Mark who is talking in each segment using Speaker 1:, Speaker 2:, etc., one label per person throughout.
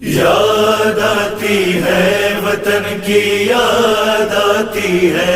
Speaker 1: یاد آتی ہے وطن کی، یاد آتی ہے،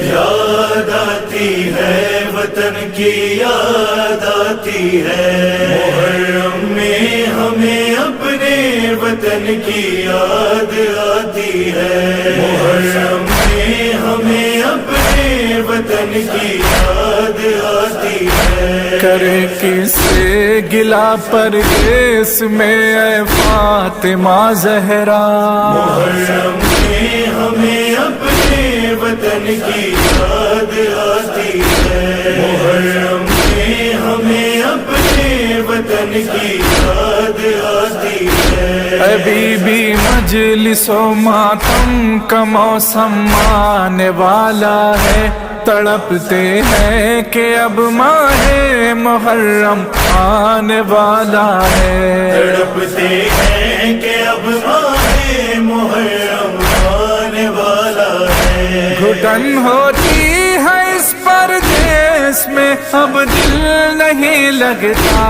Speaker 1: یاد آتی ہے وطن کی، یاد آتی ہے۔ محرم میں ہمیں اپنے وطن کی یاد آتی ہے، محرم میں ہمیں اپنے وطن کی یاد آتی ہے۔
Speaker 2: کرے کس سے گلا پردیس میں اے فاطمہ زہرا،
Speaker 1: محرم میں ہمیں اپنے وطن کی یاد آتی ہے، محرم میں ہمیں اپنے وطن کی یاد آتی ہے۔
Speaker 2: اے بی بی مجلس و ماتم کا موسم آنے والا ہے، تڑپتے ہیں کہ اب ماہ محرم آنے والا ہے،
Speaker 1: تڑپتے ہیں کہ اب ماہ محرم آنے والا ہے۔
Speaker 2: گھٹن ہوتی ہے اس پردیس میں، اب دل نہیں لگتا،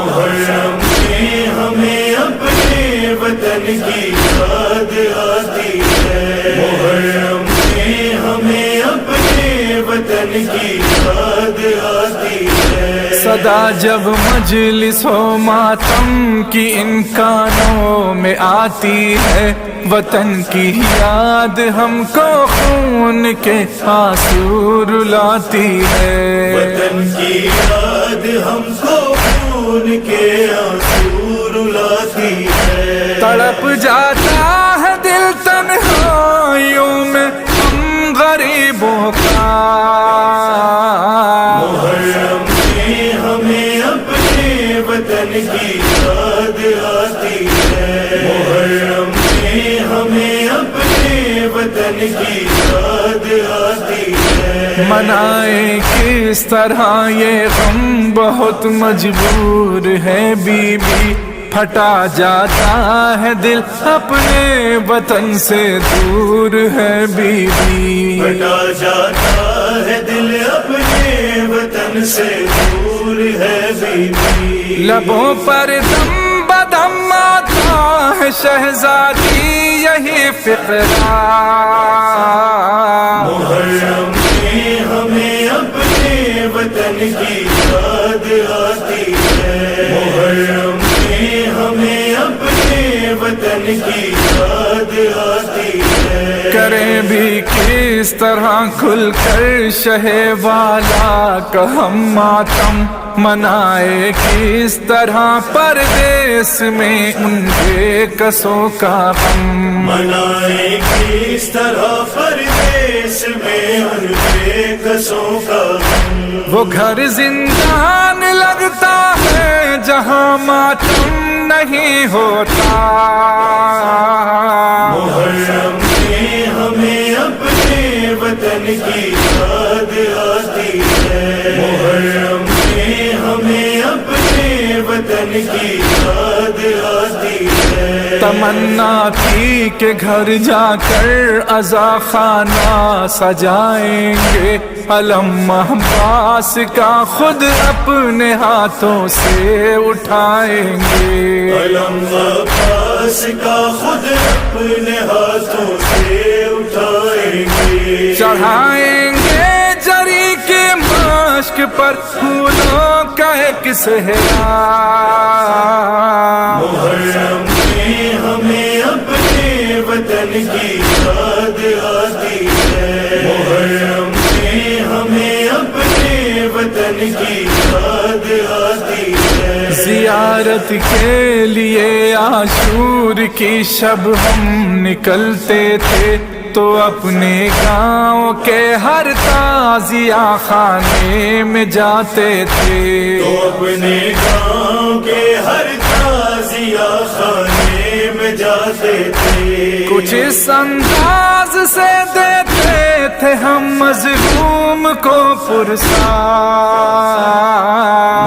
Speaker 1: محرم میں ہمیں اپنے وطن کی یاد آتی ہے، محرم میں ہمیں اپنے وطن کی یاد آتی ہے۔
Speaker 2: صدا جب مجلس و ماتم کی ان کانوں میں آتی ہے، وطن کی یاد ہم کو خون کے آنسو رلاتی ہے،
Speaker 1: وطن کی یاد ہم کو خون کے آنسو رلاتی ہے۔
Speaker 2: تڑپ جاتا ہے دل تنہائیوں میں ہم غریبوں کا،
Speaker 1: محرم میں ہمیں اپنے وطن کی یاد آتی ہے، محرم میں ہمیں اپنے وطن کی یاد آتی ہے۔
Speaker 2: منائے کس طرح یہ غم، بہت مجبور ہے بی بی، پھٹا جاتا ہے دل اپنے وطن سے دور ہے بی بی،
Speaker 1: پھٹا جاتا ہے دل اپنے وطن سے دور ہے بی بی۔
Speaker 2: لبوں پر دم بدم آتا ہے شہزادی یہی فقرہ،
Speaker 1: محرم میں ہمیں اپنے وطن کی یاد آتی ہے، محرم میں ہمیں اپنے وطن کی یاد آتی ہے۔
Speaker 2: کریں بھی کس طرح کھل کر شہ والا کا ہم ماتم، منائے کس طرح پردیس میں ان کے کسوں کا غم،
Speaker 1: منائے کس طرح پردیس میں ان کے کسوں کا غم۔
Speaker 2: وہ گھر زندان لگتا ہے جہاں ماتم نہیں ہوتا،
Speaker 1: محرم میں ہمیں اپنے وطن کی یاد آتی ہے، محرم میں ہمیں اپنے وطن کی یاد آتی ہے۔
Speaker 2: تمنا تھی کہ گھر جا کر عزا خانہ سجائیں گے، علم عباس کا خود اپنے ہاتھوں سے اٹھائیں گے،
Speaker 1: علم عباس کا خود اپنے ہاتھوں سے اٹھائیں گے،
Speaker 2: چڑھائیں گے جری کے مشک پر پھولوں کا ایک صحرا،
Speaker 1: محرم میں ہمیں اپنے وطن کی یاد آتی ہے، محرم میں ہمیں اپنے وطن کی یاد آتی ہے۔
Speaker 2: زیارت کے لیے عاشور کی شب ہم نکلتے تھے، تو اپنے گاؤں کے ہر تعزیہ خانے میں جاتے تھے،
Speaker 1: تو اپنے گاؤں کے ہر تعزیہ خانے میں جاتے تھے،
Speaker 2: کچھ اس انداز سے دیتے تھے ہم مظلوم کو پرسا،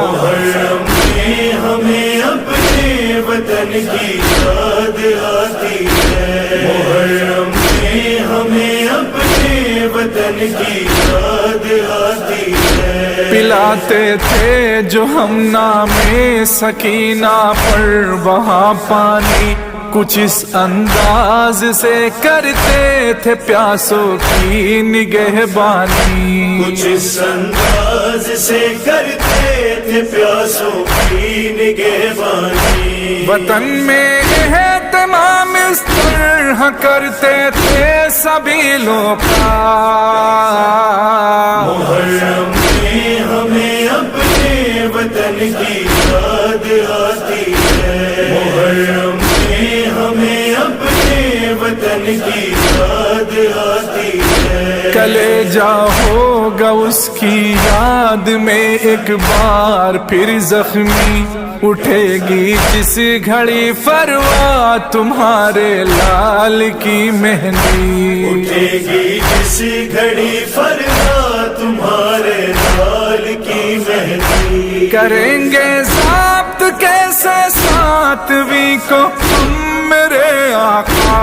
Speaker 1: محرم میں ہمیں اپنے وطن کی یاد آتی ہے، محرم میں ہمیں اپنے وطن کی یاد آتی ہے۔
Speaker 2: پلا جاتے تھے جو ہم نامے سکینہ پر وہاں پانی، کچھ اس انداز سے کرتے تھے پیاسوں کی نگہبانی،
Speaker 1: کچھ اس انداز سے کرتے تھے پیاسوں کی نگہبانی، وطن میں اہتمام اس طرح کرتے تھے سبھی لوگ، محرم میں ہمیں اپنے وطن کی یاد آتی ہے، محرم میں ہمیں اپنے وطن کی یاد آتی ہے،
Speaker 2: کلیجا ہوگا اس کی یاد میں ایک بار پھر زخمی، اٹھے گی جس گھڑی فروا تمہارے لال کی مہندی،
Speaker 1: اٹھے گی جس گھڑی فروا تمہارے لال کی مہندی،
Speaker 2: کریں گے ضابط کیسے ساتویں کو ہم میرے آقا،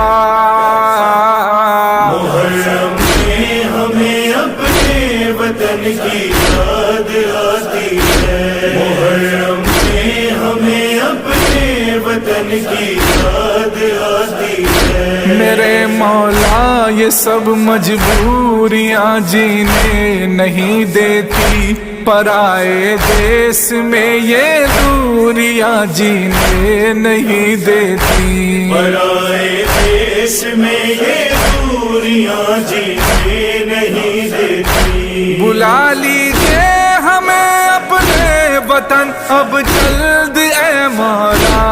Speaker 1: محرم میں ہمیں اپنے وطن کی یاد آتی ہے، محرم میں ہمیں اپنے وطن کی یاد آتی ہے،
Speaker 2: میرے مولا یہ سب مجبوریاں جینے نہیں دیتی، پرائے دیس میں یہ دوریاں جینے نہیں دیتی،
Speaker 1: پرائے دیس میں یہ دوریاں جینے نہیں دیتی، بلا
Speaker 2: لیجیے ہمیں اپنے وطن اب جلد اے مولا،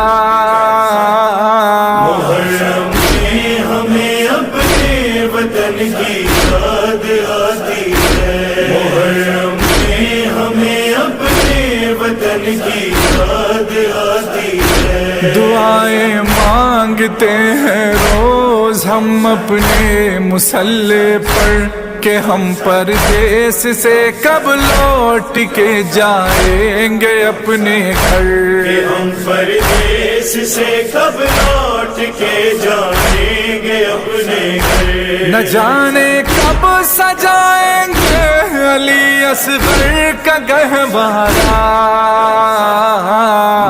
Speaker 1: محرم میں ہمیں اپنے وطن کی یاد آتی ہے، محرم میں ہمیں اپنے وطن کی یاد آتی ہے، دعائیں
Speaker 2: مانگتے ہیں روز ہم اپنے مصلی پر کہ ہم پردیس سے کب لوٹ کے جائیں گے اپنے گھر،
Speaker 1: کہ ہم پردیس سے کب لوٹ کے جائیں گے اپنے گھر،
Speaker 2: نہ جانے کب سجائیں گے علی اصغر کا گہوارہ،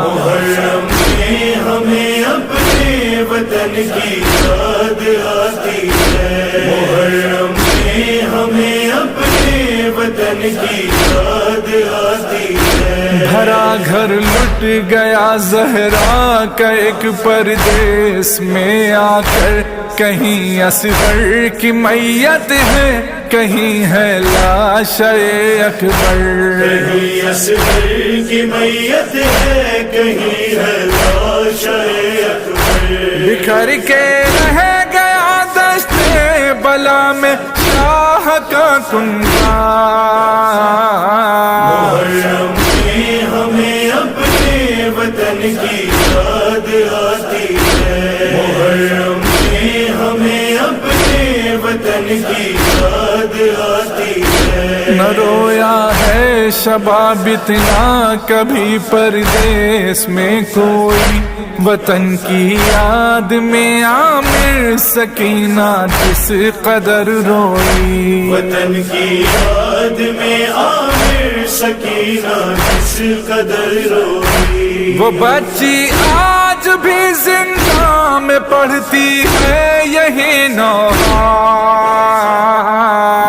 Speaker 1: محرم میں ہمیں اپنے وطن کی یاد آتی ہے، محرم میں ہمیں اپنے وطن کی یاد آتی ہے،
Speaker 2: بھرا گھر لٹ گیا زہرا کا ایک پردیس میں آ کر، کہیں اصغر کی میت ہے کہیں ہے لاش اکبر،
Speaker 1: کہیں اصغر کی میت ہے کہیں ہے لاش اکبر،
Speaker 2: بکھر کے رہ گیا دشت بلا میں شاہ کا کنبہ،
Speaker 1: محرم میں ہمیں اپنے وطن کی یاد آتی ہے، محرم میں ہمیں اپنے وطن کی یاد آتی ہے،
Speaker 2: نہ رویا ہے شباب اتنا کبھی پردیس میں کوئی، وطن کی یاد میں عامر سکینہ جس قدر روئی،
Speaker 1: وطن کی یاد میں عامر سکینہ جس قدر روئی،
Speaker 2: وہ بچی آج بھی زندہ میں پڑھتی ہے یہی نوحہ،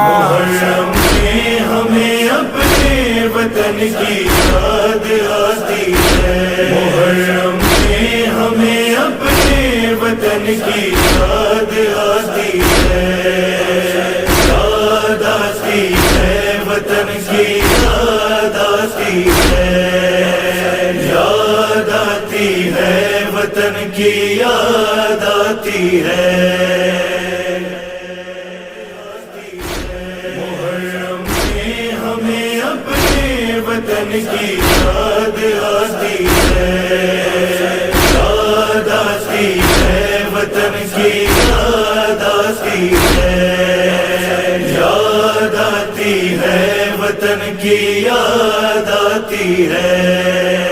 Speaker 1: محرم میں ہمیں اپنے وطن کی یاد آتی ہے، محرم میں ہمیں اپنے وطن کی یاد آتی ہے، یاد آتی ہے وطن کی یاد آتی ہے، یاد آتی ہے وطن کی یاد آتی ہے، محرم میں ہمیں اپنے وطن کی یاد آتی ہے، یاد آتی ہے وطن کی یاد آتی ہے، یاد آتی ہے وطن کی یاد آتی ہے۔